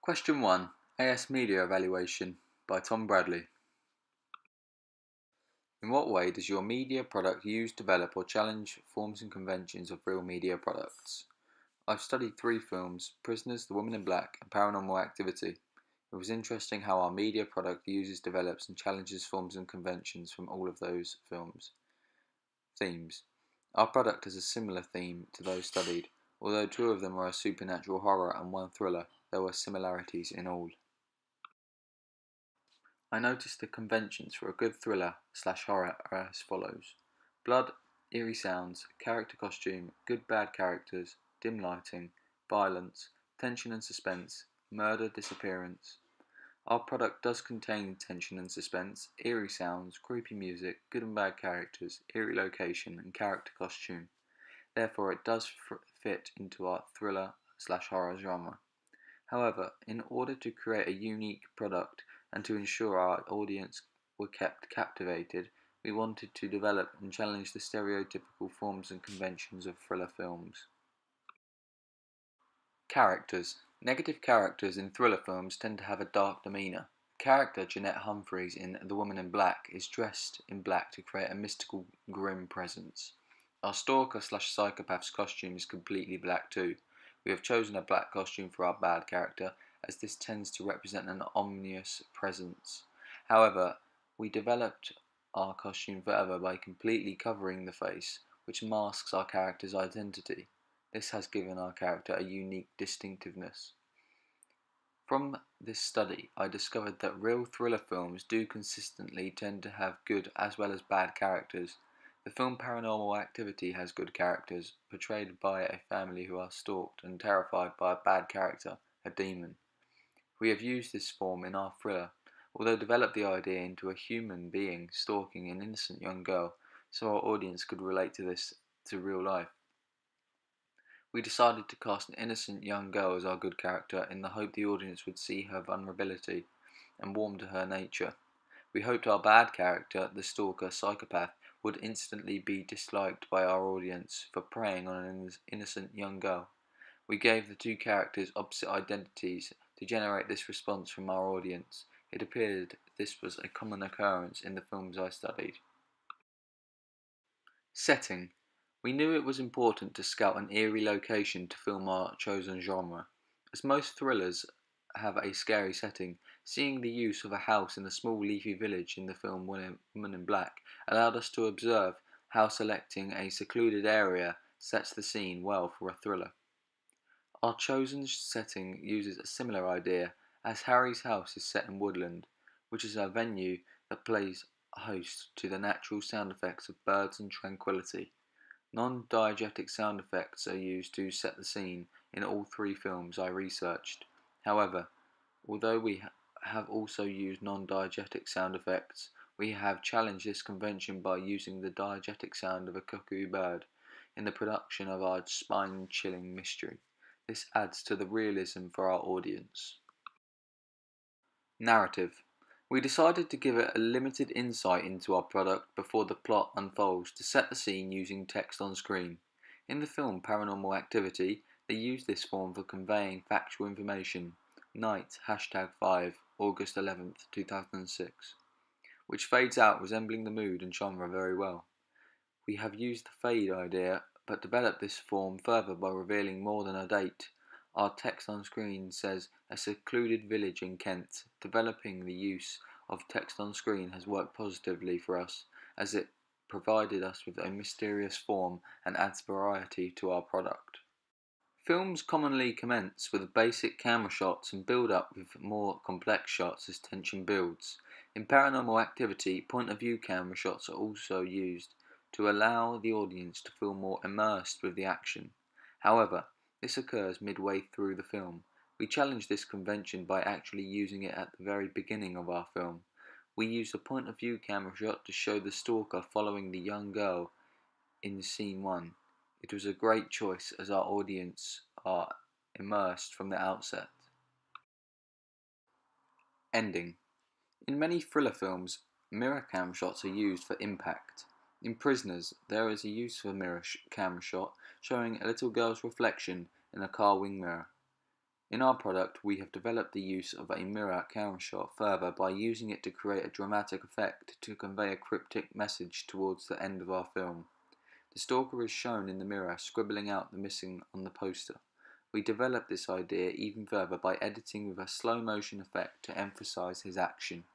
Question 1. AS Media Evaluation by Tom Bradley. In what way does your media product use, develop or challenge forms and conventions of real media products? I've studied 3 films, Prisoners, The Woman in Black and Paranormal Activity. It was interesting how our media product uses, develops and challenges forms and conventions from all of those films. Themes. Our product has a similar theme to those studied. Although 2 of them are a supernatural horror and 1 thriller, there were similarities in all. I noticed the conventions for a good thriller/horror are as follows: blood, eerie sounds, character costume, good bad characters, dim lighting, violence, tension and suspense, murder, disappearance. Our product does contain tension and suspense, eerie sounds, creepy music, good and bad characters, eerie location and character costume. Therefore it does fit into our thriller/horror genre. However, in order to create a unique product and to ensure our audience were kept captivated, we wanted to develop and challenge the stereotypical forms and conventions of thriller films. Characters. Negative characters in thriller films tend to have a dark demeanour. Character Jeanette Humphreys in The Woman in Black is dressed in black to create a mystical, grim presence. Our stalker/psychopath's costume is completely black too. We have chosen a black costume for our bad character, as this tends to represent an ominous presence. However, we developed our costume further by completely covering the face, which masks our character's identity. This has given our character a unique distinctiveness. From this study, I discovered that real thriller films do consistently tend to have good as well as bad characters. The film Paranormal Activity has good characters, portrayed by a family who are stalked and terrified by a bad character, a demon. We have used this form in our thriller, although developed the idea into a human being stalking an innocent young girl, so our audience could relate to this to real life. We decided to cast an innocent young girl as our good character in the hope the audience would see her vulnerability and warm to her nature. We hoped our bad character, the stalker psychopath, would instantly be disliked by our audience for preying on an innocent young girl. We gave the 2 characters opposite identities to generate this response from our audience. It appeared this was a common occurrence in the films I studied. Setting. We knew it was important to scout an eerie location to film our chosen genre. As most thrillers have a scary setting, seeing the use of a house in a small leafy village in the film Woman in Black allowed us to observe how selecting a secluded area sets the scene well for a thriller. Our chosen setting uses a similar idea, as Harry's house is set in woodland, which is a venue that plays host to the natural sound effects of birds and tranquility. Non-diegetic sound effects are used to set the scene in all 3 films I researched. However, although we have also used non-diegetic sound effects, we have challenged this convention by using the diegetic sound of a cuckoo bird in the production of our spine-chilling mystery. This adds to the realism for our audience. Narrative. We decided to give it a limited insight into our product before the plot unfolds to set the scene using text on screen. In the film Paranormal Activity, they used this form for conveying factual information. Night, #5, August 11th, 2006, which fades out, resembling the mood and genre very well. We have used the fade idea, but developed this form further by revealing more than a date. Our text on screen says a secluded village in Kent. Developing the use of text on screen has worked positively for us, as it provided us with a mysterious form and adds variety to our product. Films commonly commence with basic camera shots and build up with more complex shots as tension builds. In Paranormal Activity, point-of-view camera shots are also used to allow the audience to feel more immersed with the action. However, this occurs midway through the film. We challenge this convention by actually using it at the very beginning of our film. We used a point-of-view camera shot to show the stalker following the young girl in scene 1. It was a great choice as our audience are immersed from the outset. Ending. In many thriller films, mirror camera shots are used for impact. In Prisoners, there is a use of a mirror camera shot showing a little girl's reflection in a car wing mirror. In our product, we have developed the use of a mirror camera shot further by using it to create a dramatic effect to convey a cryptic message towards the end of our film. The stalker is shown in the mirror scribbling out the missing on the poster. We developed this idea even further by editing with a slow motion effect to emphasize his action.